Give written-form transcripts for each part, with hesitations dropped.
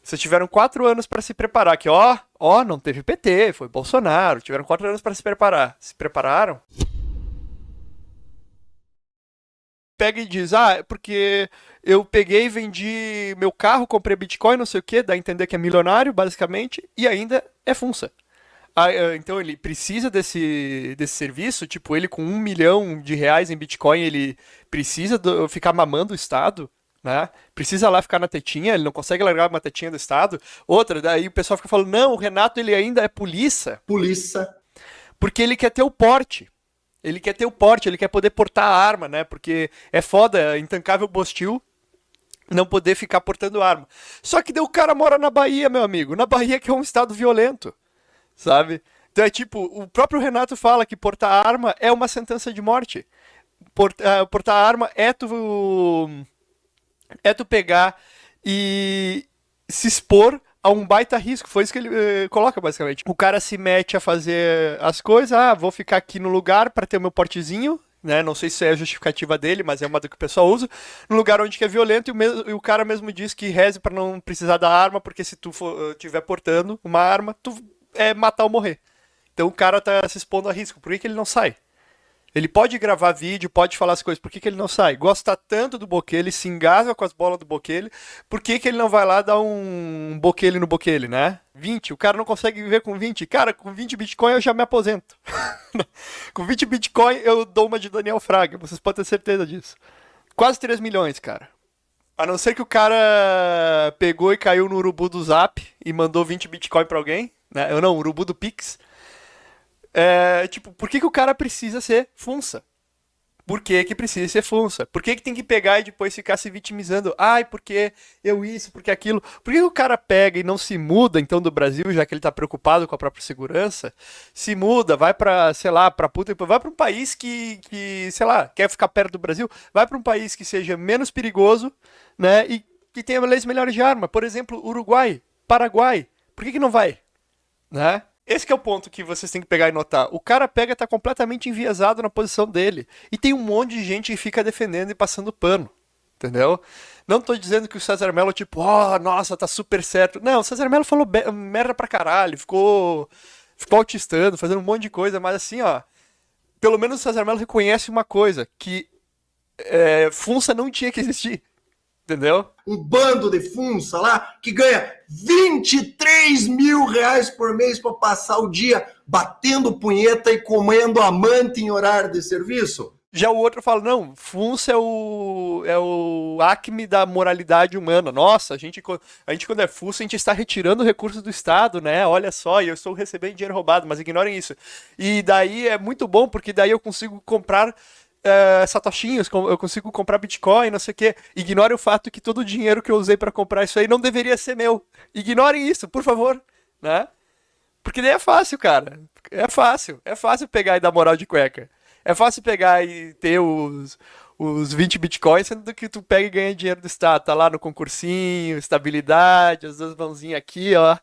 Vocês tiveram 4 anos para se preparar, que ó, não teve PT, foi Bolsonaro. Tiveram 4 anos para se preparar. Se prepararam? Pega e diz, é porque eu peguei e vendi meu carro, comprei Bitcoin, não sei o que, dá a entender que é milionário, basicamente, e ainda é funça. Então ele precisa desse serviço, tipo, ele com R$ 1 milhão em Bitcoin, ele precisa ficar mamando o Estado, né? Precisa lá ficar na tetinha, ele não consegue largar uma tetinha do Estado. Outra, daí o pessoal fica falando, não, o Renato ele ainda é polícia, Polícia. porque ele quer ter o porte. Ele quer ter o porte, ele quer poder portar a arma, né? Porque é foda, intancável Bostil, não poder ficar portando arma. Só que daí o cara mora na Bahia, meu amigo. Na Bahia que é um estado violento, sabe? Então é tipo, o próprio Renato fala que portar arma é uma sentença de morte. Portar arma é tu pegar e se expor a um baita risco. Foi isso que ele coloca, basicamente. O cara se mete a fazer as coisas. Vou ficar aqui no lugar para ter o meu portezinho. Né? Não sei se é a justificativa dele, mas é uma do que o pessoal usa. No lugar onde que é violento, e o cara mesmo diz que reze para não precisar da arma, porque se tu tiver portando uma arma, tu é matar ou morrer. Então o cara tá se expondo a risco. Por que ele não sai? Ele pode gravar vídeo, pode falar as coisas. Por que ele não sai? Gosta tanto do Bukele, se engasga com as bolas do Bukele. Por que ele não vai lá dar um Bukele no Bukele, né? 20. O cara não consegue viver com 20. Cara, com 20 Bitcoin eu já me aposento. Com 20 Bitcoin eu dou uma de Daniel Fraga. Vocês podem ter certeza disso. Quase 3 milhões, cara. A não ser que o cara pegou e caiu no urubu do Zap e mandou 20 Bitcoin pra alguém. Né? Eu não, urubu do Pix. Tipo, por que o cara precisa ser funça? Por que precisa ser funça? Por que tem que pegar e depois ficar se vitimizando? Ai, porque eu isso, porque aquilo. Por que o cara pega e não se muda, então, do Brasil, já que ele tá preocupado com a própria segurança? Se muda, vai pra, sei lá, pra puta. Vai pra um país que, sei lá, quer ficar perto do Brasil. Vai pra um país que seja menos perigoso, né? E que tenha leis melhores de arma. Por exemplo, Uruguai, Paraguai. Por que não vai? Né? Esse que é o ponto que vocês têm que pegar e notar. O cara pega e tá completamente enviesado na posição dele. E tem um monte de gente que fica defendendo e passando pano. Entendeu? Não tô dizendo que o César Mello, tipo, nossa, tá super certo. Não, o César Mello falou merda pra caralho, ficou autistando, fazendo um monte de coisa, mas assim, ó, pelo menos o César Mello reconhece uma coisa, que funça não tinha que existir. Entendeu? Um bando de funça lá que ganha 23 mil reais por mês para passar o dia batendo punheta e comendo amante em horário de serviço. Já o outro fala, não, funça é o acme da moralidade humana. Nossa, a gente quando é funça, a gente está retirando recursos do Estado, né? Olha só, e eu estou recebendo dinheiro roubado, mas ignorem isso. E daí é muito bom, porque daí eu consigo comprar satoshinhos, eu consigo comprar Bitcoin, não sei o quê. Ignorem o fato que todo o dinheiro que eu usei para comprar isso aí não deveria ser meu. Ignorem isso, por favor, né? Porque daí é fácil, cara. É fácil pegar e dar moral de cueca. É fácil pegar e ter os 20 bitcoins, sendo que tu pega e ganha dinheiro do Estado. Tá lá no concursinho, estabilidade, as duas mãozinhas aqui, ó.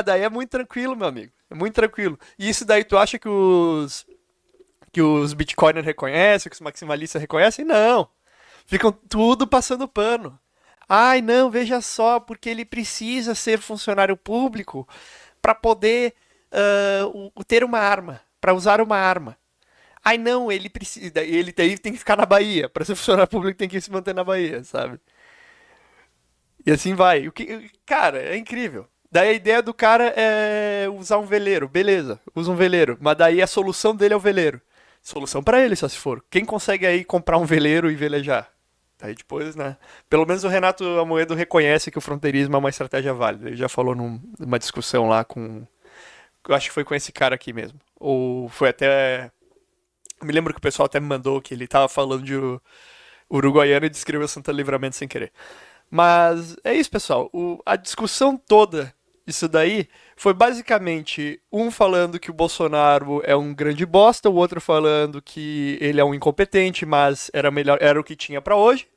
Daí é muito tranquilo, meu amigo. É muito tranquilo. E isso daí tu acha que os bitcoiners reconhecem, que os maximalistas reconhecem? Não. Ficam tudo passando pano. Ai, não, veja só, porque ele precisa ser funcionário público para poder ter uma arma, para usar uma arma. Ai, não, ele precisa, ele tem que ficar na Bahia, para ser funcionário público tem que se manter na Bahia, sabe? E assim vai. Cara, é incrível. Daí a ideia do cara é usar um veleiro, beleza, usa um veleiro, mas daí a solução dele é o veleiro. Solução para ele, só se for. Quem consegue aí comprar um veleiro e velejar? Aí depois, né? Pelo menos o Renato Amoedo reconhece que o fronteirismo é uma estratégia válida. Ele já falou numa discussão lá com. Eu acho que foi com esse cara aqui mesmo. Ou foi até. Eu me lembro que o pessoal até me mandou que ele tava falando de uruguaiano e descreveu Santa Livramento sem querer. Mas é isso, pessoal. A discussão toda, isso daí, foi basicamente um falando que o Bolsonaro é um grande bosta, o outro falando que ele é um incompetente, mas era o que tinha pra hoje,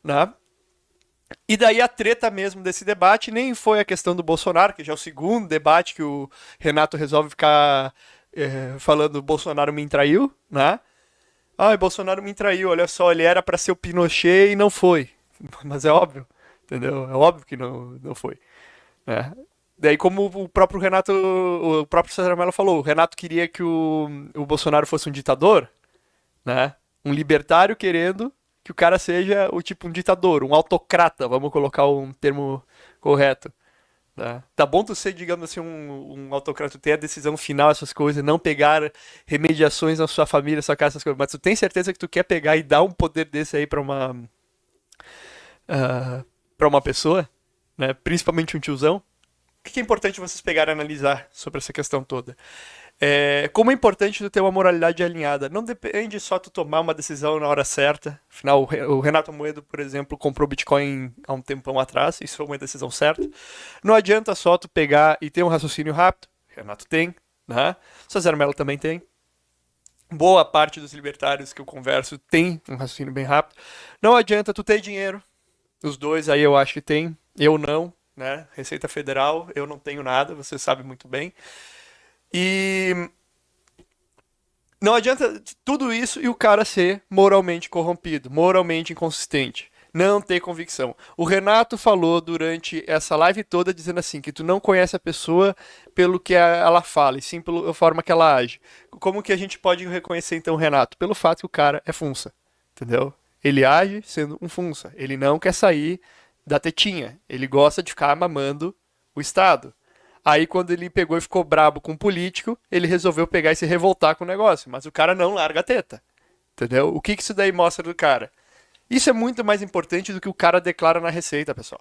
né? E daí a treta mesmo desse debate nem foi a questão do Bolsonaro, que já é o segundo debate que o Renato resolve ficar falando Bolsonaro me traiu, né? Ai, Bolsonaro me traiu, olha só, ele era pra ser o Pinochet e não foi. Mas é óbvio, entendeu? É óbvio que não foi. né? Daí, como o próprio César Mello falou, o Renato queria que o Bolsonaro fosse um ditador, né? Um libertário querendo que o cara seja o tipo um ditador, um autocrata, vamos colocar um termo correto. Né? Tá bom tu ser, digamos assim, um autocrata, ter a decisão final, essas coisas, não pegar remediações na sua família, sua casa, essas coisas, mas tu tem certeza que tu quer pegar e dar um poder desse aí pra uma pessoa, né? Principalmente um tiozão? O que é importante vocês pegarem e analisar sobre essa questão toda? Como é importante tu ter uma moralidade alinhada. Não depende só tu tomar uma decisão na hora certa. Afinal, o Renato Moedo, por exemplo, comprou Bitcoin há um tempão atrás. Isso foi uma decisão certa. Não adianta só tu pegar e ter um raciocínio rápido. Renato tem, né? César Mello também tem. Boa parte dos libertários que eu converso tem um raciocínio bem rápido. Não adianta tu ter dinheiro. Os dois aí eu acho que tem. Eu não, né? Receita Federal, eu não tenho nada, você sabe muito bem. E não adianta tudo isso e o cara ser moralmente corrompido, moralmente inconsistente, não ter convicção. O Renato falou durante essa live toda dizendo assim que tu não conhece a pessoa pelo que ela fala, e sim pela forma que ela age. Como que a gente pode reconhecer então o Renato? Pelo fato que o cara é funça, entendeu? Ele age sendo um funça, ele não quer sair da tetinha, ele gosta de ficar mamando o Estado. Aí quando ele pegou e ficou brabo com o político, ele resolveu pegar e se revoltar com o negócio. Mas o cara não larga a teta. Entendeu? O que isso daí mostra do cara? Isso é muito mais importante do que o cara declara na receita, pessoal.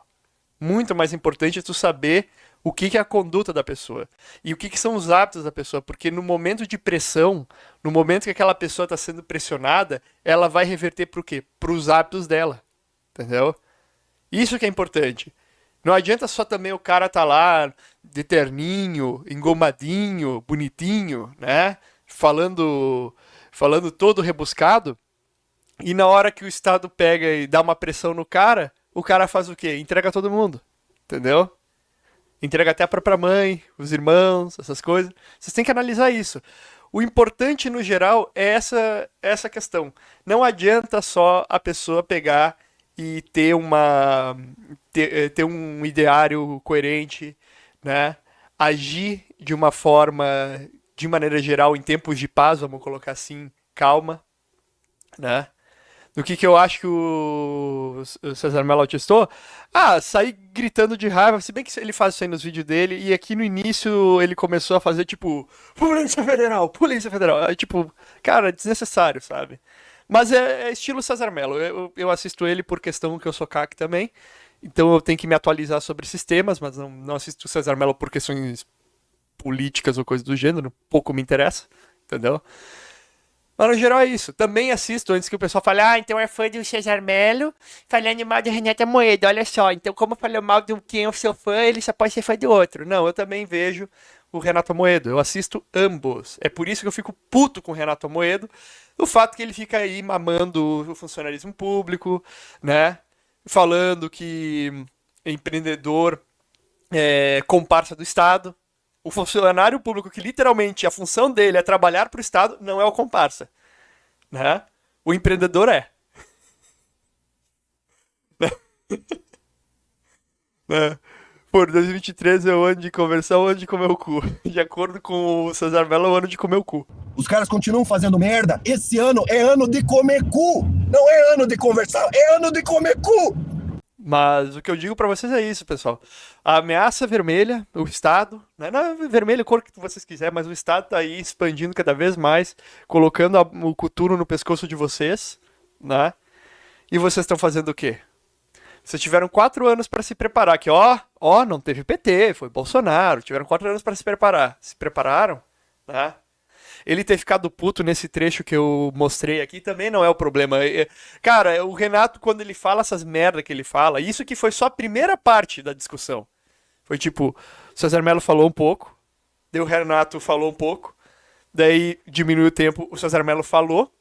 Muito mais importante é tu saber o que é a conduta da pessoa. E o que são os hábitos da pessoa. Porque no momento de pressão, no momento que aquela pessoa está sendo pressionada, ela vai reverter para o quê? Para os hábitos dela. Entendeu? Isso que é importante. Não adianta só também o cara tá lá de terninho, engomadinho, bonitinho, né? Falando todo rebuscado. E na hora que o Estado pega e dá uma pressão no cara, o cara faz o quê? Entrega todo mundo. Entendeu? Entrega até a própria mãe, os irmãos, essas coisas. Vocês têm que analisar isso. O importante no geral é essa questão. Não adianta só a pessoa pegar e ter um ideário coerente, né? Agir de uma forma, de maneira geral, em tempos de paz, vamos colocar assim, calma, né? Do que eu acho que o César Mello autistou? Ah, sair gritando de raiva, se bem que ele faz isso aí nos vídeos dele, e aqui no início ele começou a fazer tipo, Polícia Federal, Polícia Federal. Aí, tipo, cara, desnecessário, sabe? Mas é estilo César Mello. Eu assisto ele por questão que eu sou CAC também, então eu tenho que me atualizar sobre esses temas, mas não assisto o César Mello por questões políticas ou coisa do gênero, pouco me interessa, entendeu? Mas no geral é isso. Também assisto antes que o pessoal fale, ah, então é fã do César Mello falando mal de Renata Moeda, olha só. Então, como falou mal de quem eu sou fã, ele só pode ser fã do outro. Não, eu também vejo o Renato Moedo. Eu assisto ambos. É por isso que eu fico puto com o Renato Moedo. O fato que ele fica aí mamando o funcionalismo público, né? Falando que empreendedor é comparsa do Estado. O funcionário público que literalmente a função dele é trabalhar para o Estado não é o comparsa, né? O empreendedor é. Né? Por 2023 é o ano de conversão, o ano de comer o cu. De acordo com o César Mello, é o ano de comer o cu. Os caras continuam fazendo merda. Esse ano é ano de comer cu. Não é ano de conversar, é ano de comer cu. Mas o que eu digo pra vocês é isso, pessoal. A ameaça vermelha, o Estado, né? Não é vermelho, a cor que vocês quiserem, mas o Estado tá aí expandindo cada vez mais, colocando o coturno no pescoço de vocês, né? E vocês estão fazendo o quê? Vocês tiveram 4 anos pra se preparar, que não teve PT, foi Bolsonaro, tiveram 4 anos pra se preparar. Se prepararam, né? Ele ter ficado puto nesse trecho que eu mostrei aqui também não é o problema. Cara, o Renato, quando ele fala essas merda que ele fala, isso que foi só a primeira parte da discussão. Foi tipo, o César Mello falou um pouco, daí o Renato falou um pouco, daí diminuiu o tempo, o César Mello falou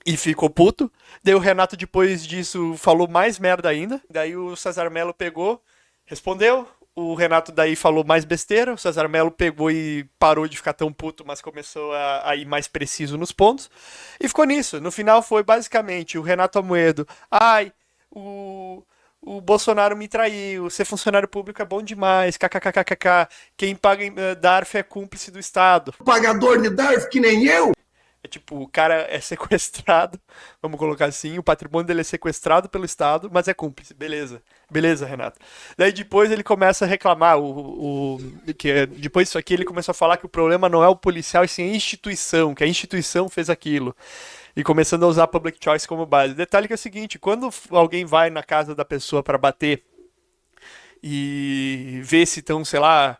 e ficou puto, daí o Renato depois disso falou mais merda ainda, daí o César Mello pegou, respondeu, o Renato daí falou mais besteira, o César Mello pegou e parou de ficar tão puto, mas começou a ir mais preciso nos pontos. E ficou nisso. No final foi basicamente o Renato Amoedo. Ai, o o Bolsonaro me traiu, ser funcionário público é bom demais, kkkkkk, quem paga DARF é cúmplice do Estado. Pagador de DARF que nem eu? É tipo, o cara é sequestrado, vamos colocar assim, o patrimônio dele é sequestrado pelo Estado, mas é cúmplice, beleza. Beleza, Renato. Daí depois ele começa a reclamar, depois disso aqui ele começou a falar que o problema não é o policial, e sim a instituição, que a instituição fez aquilo. E começando a usar public choice como base. Detalhe que é o seguinte, quando alguém vai na casa da pessoa para bater e vê se estão, sei lá,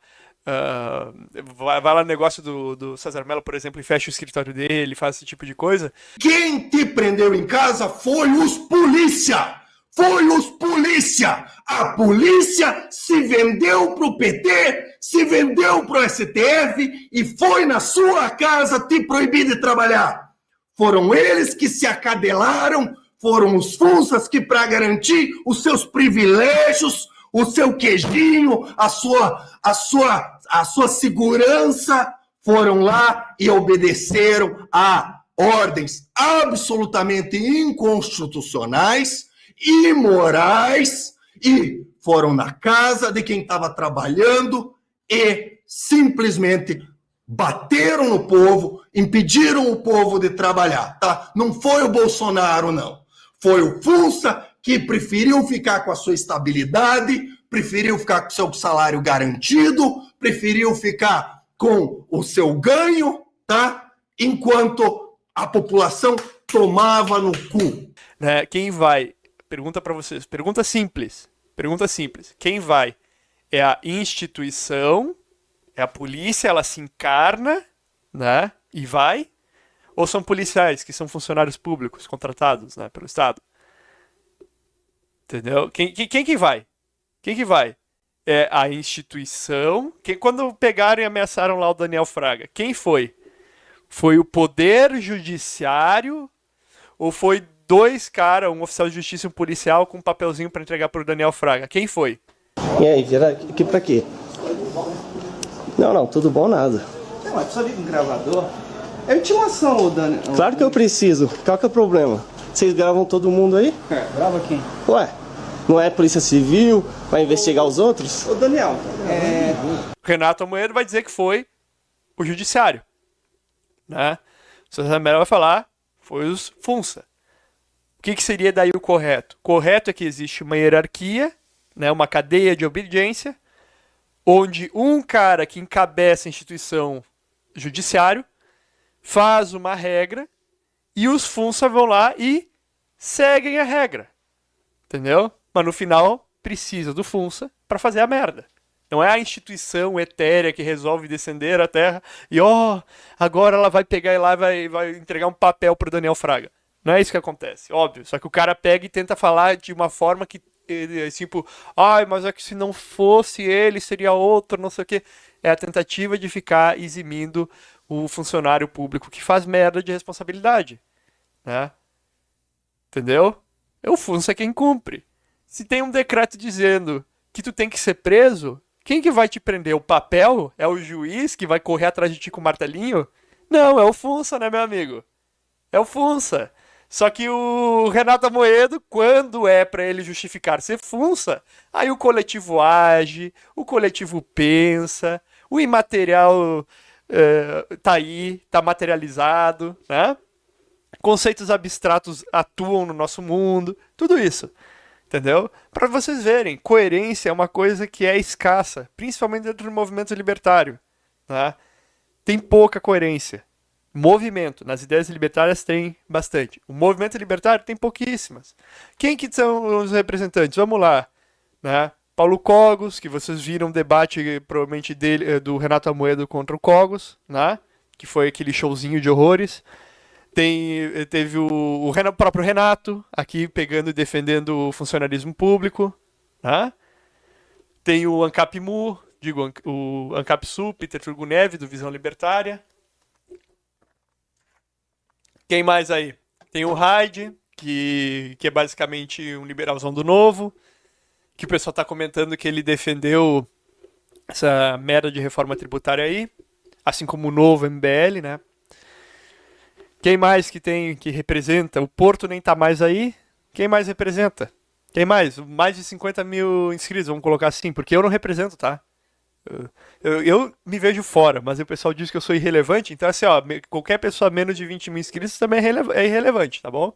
vai lá no negócio do César Mello, por exemplo, e fecha o escritório dele, faz esse tipo de coisa. Quem te prendeu em casa foi os polícia! Foi os polícia! A polícia se vendeu pro PT, se vendeu pro STF e foi na sua casa te proibir de trabalhar. Foram eles que se acadelaram, foram os funsas que, para garantir os seus privilégios, o seu queijinho, a sua segurança, foram lá e obedeceram a ordens absolutamente inconstitucionais, imorais, e foram na casa de quem estava trabalhando e simplesmente bateram no povo, impediram o povo de trabalhar, tá? Não foi o Bolsonaro, não. Foi o Funça que preferiu ficar com a sua estabilidade, preferiu ficar com o seu salário garantido, preferiu ficar com o seu ganho, tá? Enquanto a população tomava no cu. Quem vai? Pergunta para vocês. Pergunta simples. Quem vai? É a instituição, é a polícia, ela se encarna, né? E vai? Ou são policiais, que são funcionários públicos contratados, né, pelo Estado? Entendeu? Quem que vai? Quem que vai? É a instituição. Quando pegaram e ameaçaram lá o Daniel Fraga, quem foi? Foi o Poder Judiciário ou foi dois caras, um oficial de justiça e um policial, com um papelzinho para entregar pro Daniel Fraga? Quem foi? E aí, vira aqui pra quê? Não, tudo bom, nada. Mas precisa vir com gravador? É intimação, Dani. Claro que eu preciso. Qual que é o problema? Vocês gravam todo mundo aí? Grava quem? Ué, não é polícia civil? Vai investigar os outros? Ô, Daniel, Renato Amoedo vai dizer que foi o judiciário, né? O César Mello vai falar, foi os Funça. O que seria daí o correto? O correto é que existe uma hierarquia, né, uma cadeia de obediência, onde um cara que encabeça a instituição judiciário faz uma regra e os Funça vão lá e seguem a regra. Entendeu? Mas no final precisa do Funça para fazer a merda. Não é a instituição etérea que resolve descender a terra e agora ela vai pegar e lá vai entregar um papel pro Daniel Fraga. Não é isso que acontece, óbvio. Só que o cara pega e tenta falar de uma forma que, tipo, mas é que se não fosse ele, seria outro, não sei o quê. É a tentativa de ficar eximindo o funcionário público que faz merda de responsabilidade, né? Entendeu? O Funça é quem cumpre. Se tem um decreto dizendo que tu tem que ser preso, quem que vai te prender? O papel? É o juiz que vai correr atrás de ti com o martelinho? Não, é o Funça, né, meu amigo? É o Funça. Só que o Renato Amoedo, quando é para ele justificar ser Funça, aí o coletivo age, o coletivo pensa, o imaterial tá aí, tá materializado, né? Conceitos abstratos atuam no nosso mundo, tudo isso, entendeu? Para vocês verem, coerência é uma coisa que é escassa, principalmente dentro do movimento libertário, né? Tem pouca coerência. Movimento, nas ideias libertárias tem bastante. O movimento libertário tem pouquíssimas. Quem que são os representantes? Vamos lá, né? Paulo Cogos, que vocês viram o debate provavelmente do Renato Amoedo contra o Cogos, né? Que foi aquele showzinho de horrores. Teve o próprio Renato aqui pegando e defendendo o funcionalismo público, né? Tem o ANCAP-MU, o ANCAP-Sul, Peter Turgunev, do Visão Libertária. Quem mais aí? Tem o Hyde, que é basicamente um liberalzão do Novo, que o pessoal tá comentando que ele defendeu essa merda de reforma tributária aí, assim como o novo MBL, né? Quem mais que representa? O Porto nem tá mais aí. Quem mais representa? Quem mais? Mais de 50 mil inscritos, vamos colocar assim, porque eu não represento, tá? Eu me vejo fora, mas o pessoal diz que eu sou irrelevante, então assim, ó, qualquer pessoa menos de 20 mil inscritos também é irrelevante, tá bom?